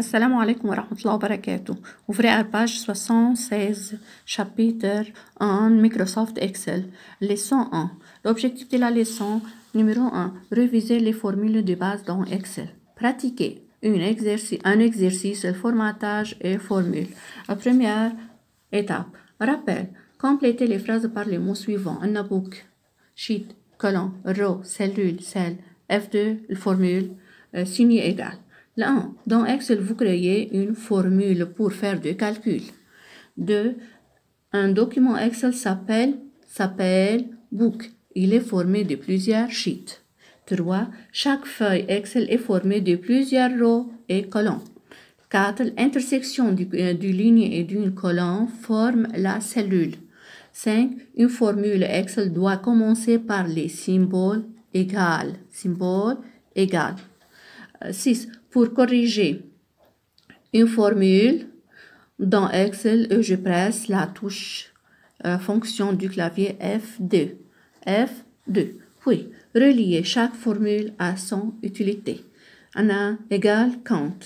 Assalamu alaikum wa rahmatullahi wa barakatuh. Ouvrez à la page 76, chapitre 1, Microsoft Excel. Leçon 1. L'objectif de la leçon numéro 1. Réviser les formules de base dans Excel. Pratiquer un exercice, formatage et formule. La première étape. Rappel. Complétez les phrases par les mots suivants. Book, sheet, colonne, row, cellule, cell. F2, formule, signe égal. Là, 1. Dans Excel, vous créez une formule pour faire des calculs. 2. Un document Excel s'appelle Book. Il est formé de plusieurs sheets. 3. Chaque feuille Excel est formée de plusieurs rows et colonnes. 4. L'intersection d'une ligne et d'une colonne forme la cellule. 5. Une formule Excel doit commencer par les symboles égal. 6. Pour corriger une formule dans Excel, je presse la touche fonction du clavier F2. Puis, relier chaque formule à son utilité. Égal count,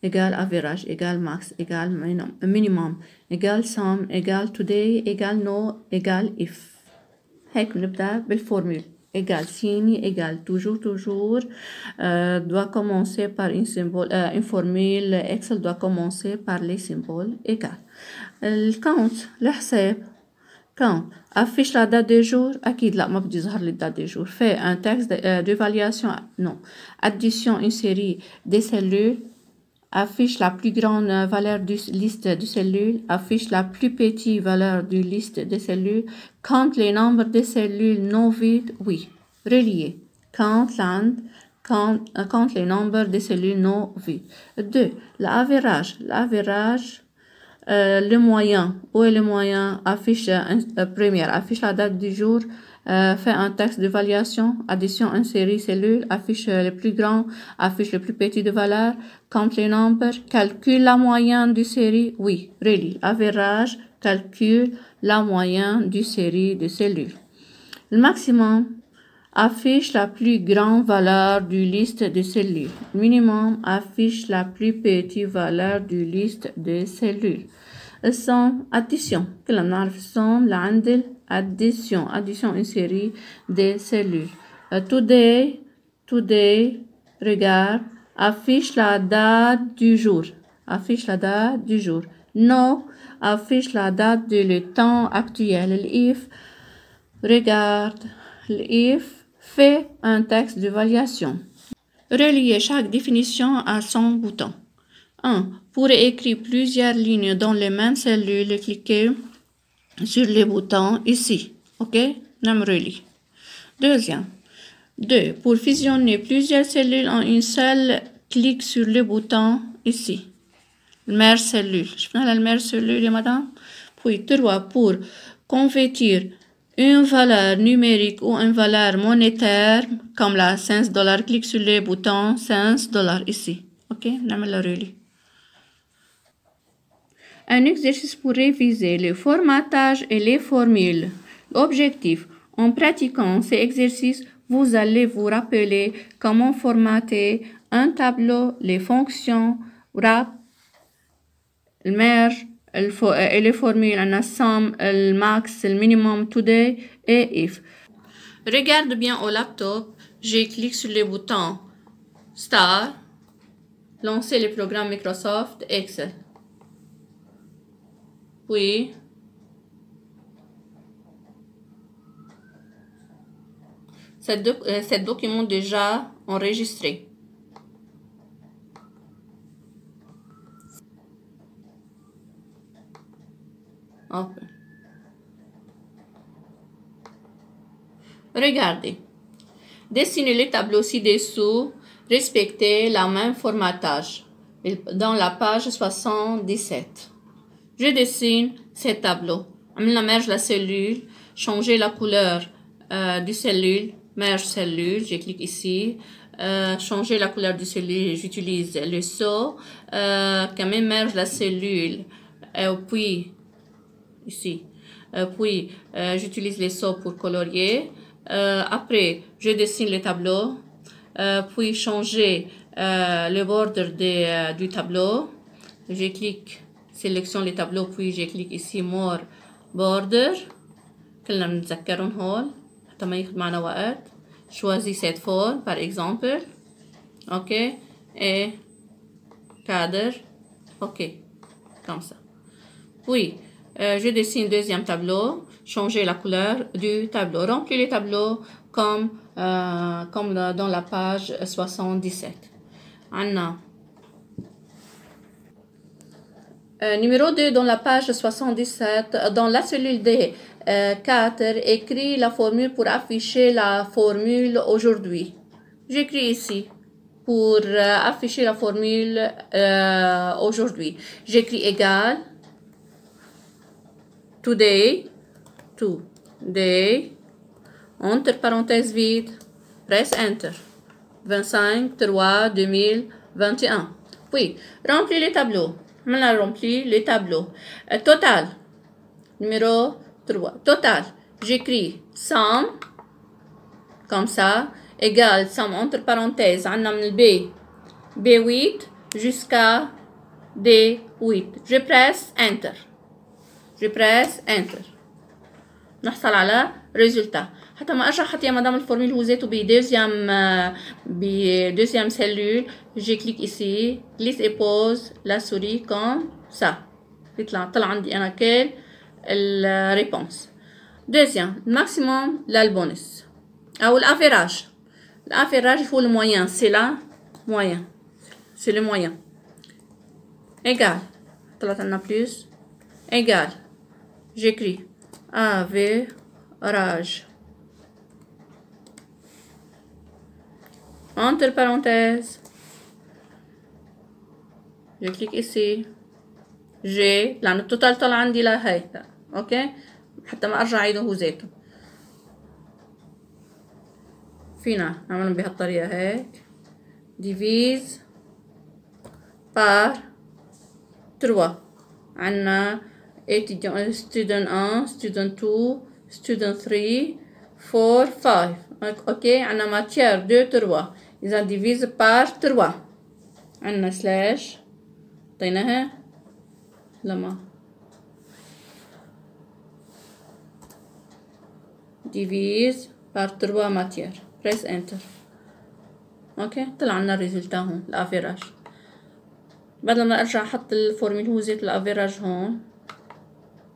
égal average, égal max, égal minimum, égal sum, égal today, égal no, égal if. هيك بنبدأ بالفورمule. Égal signe, égal toujours, doit commencer par une formule Excel doit commencer par les symboles égal. Le count, الحساب, count, affiche la date du jour, أكيد لا ما بدي يظهر لي date du jour. Fait un texte d'évaluation, non. Addition une série des cellules, affiche la plus grande valeur du liste de cellules, affiche la plus petite valeur du liste de cellules, compte les nombres de cellules non vides, oui. Relier. Compte les nombres de cellules non vides. 2. L'average. Le moyen. Où est le moyen? Affiche première. Affiche la date du jour. Fait un texte d'évaluation, addition une série cellules, affiche le plus grand, affiche le plus petit de valeur, compte les nombres, calcule la moyenne du série, oui, relie, average, calcule la moyenne du série de cellules. Le maximum, affiche la plus grande valeur du liste de cellules. Minimum, affiche la plus petite valeur du liste de cellules. الصم addition كلنا بنعرف الصم لعند addition une série de cellules. Today regarde affiche la date du jour. No affiche la date de le temps actuel. If regarde if fait un texte d'évaluation. Relier chaque définition à son bouton. 1. Pour écrire plusieurs lignes dans les mêmes cellules, cliquez sur les boutons ici. OK? Relie. Deuxième. 2. Pour fusionner plusieurs cellules en une seule, clique sur le bouton ici. Merge cellule. شفنا المرج cellule, madame? Puis 3. Pour convertir une valeur numérique ou une valeur monétaire, comme la $5, clique sur le bouton $5 ici. OK? نعمل relie. Un exercice pour réviser le formatage et les formules. L'objectif, en pratiquant ces exercices, vous allez vous rappeler comment formater un tableau, les fonctions, wrap, le merge, et les formules, un sum, le max, le minimum, today et if. Regarde bien au laptop, je clique sur le bouton Start, lancer le programme Microsoft Excel. Puis, ce document déjà enregistré. Open. Regardez. Dessinez le tableau ci-dessous. Respectez la même formatage dans la page 77. Je dessine ce tableau. Je merge la cellule, changer la couleur du cellule, merge cellule, je clique ici, changer la couleur du cellule, j'utilise le saut, quand même merge la cellule, puis ici, puis j'utilise les sauts pour colorier. Après, je dessine le tableau, puis changer le border du tableau. Je clique, sélectionne les tableaux, puis je clique ici more border. كلنا بنتذكرهم هول حتى ما ياخد معنا وقت. Choisis cette forme par exemple. Ok. Et cadre. Ok. Comme ça. Puis, je dessine deuxième tableau. Changer la couleur du tableau. Remplis les tableaux comme dans la page 77. Anna. Numéro 2, dans la page 77, dans la cellule D4, écris la formule pour afficher la formule aujourd'hui. J'écris ici pour afficher la formule aujourd'hui. J'écris égal today, entre parenthèses vide, presse enter, 25/3/2021. Puis, remplis les tableaux. Maintenant, remplis les tableaux. Total, numéro 3. Total, j'écris somme, comme ça, égal somme entre parenthèses, on a le B8 jusqu'à D8. Je presse enter. نحصل على résultat. حتى ما ارجع حتى مدام الفورمول هو ذاته بدeuxième cellule, je clique ici, glisse et pose la souris comme ça. طلع عندي انا كل الريبونس. Deuxième, maximum là le bonus او l'avérage. L'avérage il faut le moyen, c'est la moyen. C'est le moyen. Égal. طلعت لنا plus. Égal. J'écris average. Entre parenthèses, je clique ici. J'ai لأن التوتال طلع عندي لهي. اوكي حتى ما ارجع اعيده هو ذاته. فينا نعملهم بهالطريقة هيك. divise par 3. عنا student 1, student 2, student 3, 4, 5. اوكي عنا matière 2, 3. إذا divise par 3. عنا slash عطيناها لما divise par 3 matière. press enter. اوكي طلع لنا الريزلتا هون الافيراج. بدل ما ارجع احط الفورميل هو زيت الافيراج هون،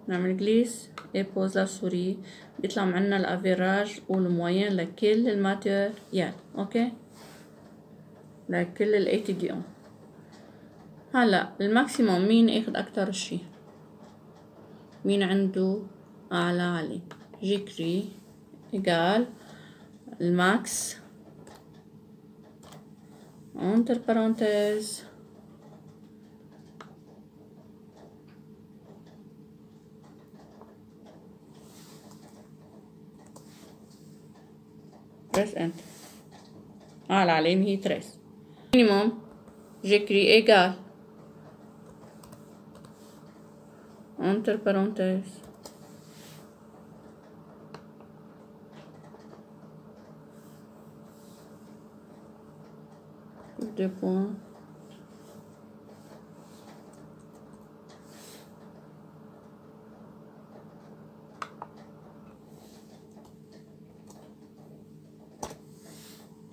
نعمل جليس اي بوز لا سوري، بيطلع معنا الافيراج والموين لكل الماتيريال. اوكي لكل الاتيديون. هلا الماكسيموم مين اخد اكتر شي، مين عنده اعلى عليه. جيكري ايجال الماكس entre parenthèses press enter. العلامة هي 13. minimum j'écris égal entre parenthèses deux points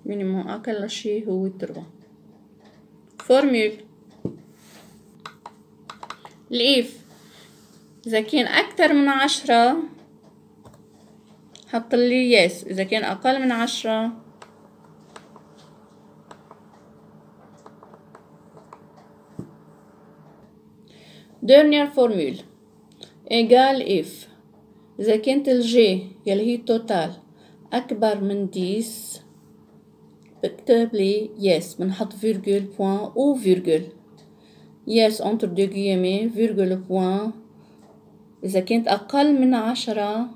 minimum أقل شيء هو 3. فورمول الإف إذا كان أكتر من 10 حط لي يس، إذا كان أقل من 10 dernière formule égal if إذا كانت الجي يلي هي التوتال أكبر من 10 بكتب لي يس، بنحط فيرجول بوان أو فيرجول. يس entre deux guillemets فيرجول بوان. إذا كانت أقل من 10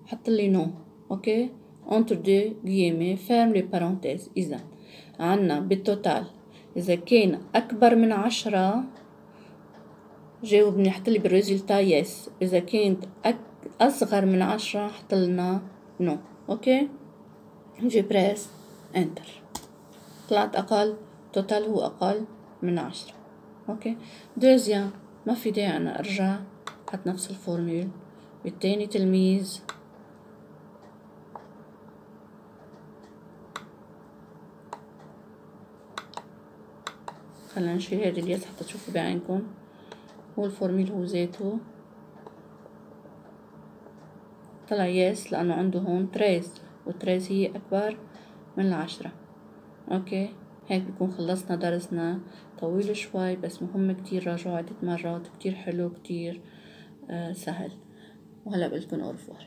حط لي نو. أوكي entre deux guillemets ferme les parenthèses. إذا عنا بالتوتال إذا كان أكبر من 10 جاوبني حط لي بالريزلتا يس، إذا كانت أصغر من 10 حط لنا نو. أوكي جو بريس enter. طلعت أقل، توتال هو أقل من 10. أوكي. دوزيام، ما في داعي أنا أرجع حط نفس الفورميل. بالتاني تلميذ خلينا نشيل هذه الياس حتى تشوفوا بعينكم. هو الفورميل هو ذاته طلع ياس لأنه عنده هون 13 و13 هي أكبر من 10. أوكي. هيك بكون خلصنا درسنا، طويل شوي بس مهم كتير، راجعوا عدة مرات، كتير حلو، كتير سهل. وهلا بقلكن أورفوار.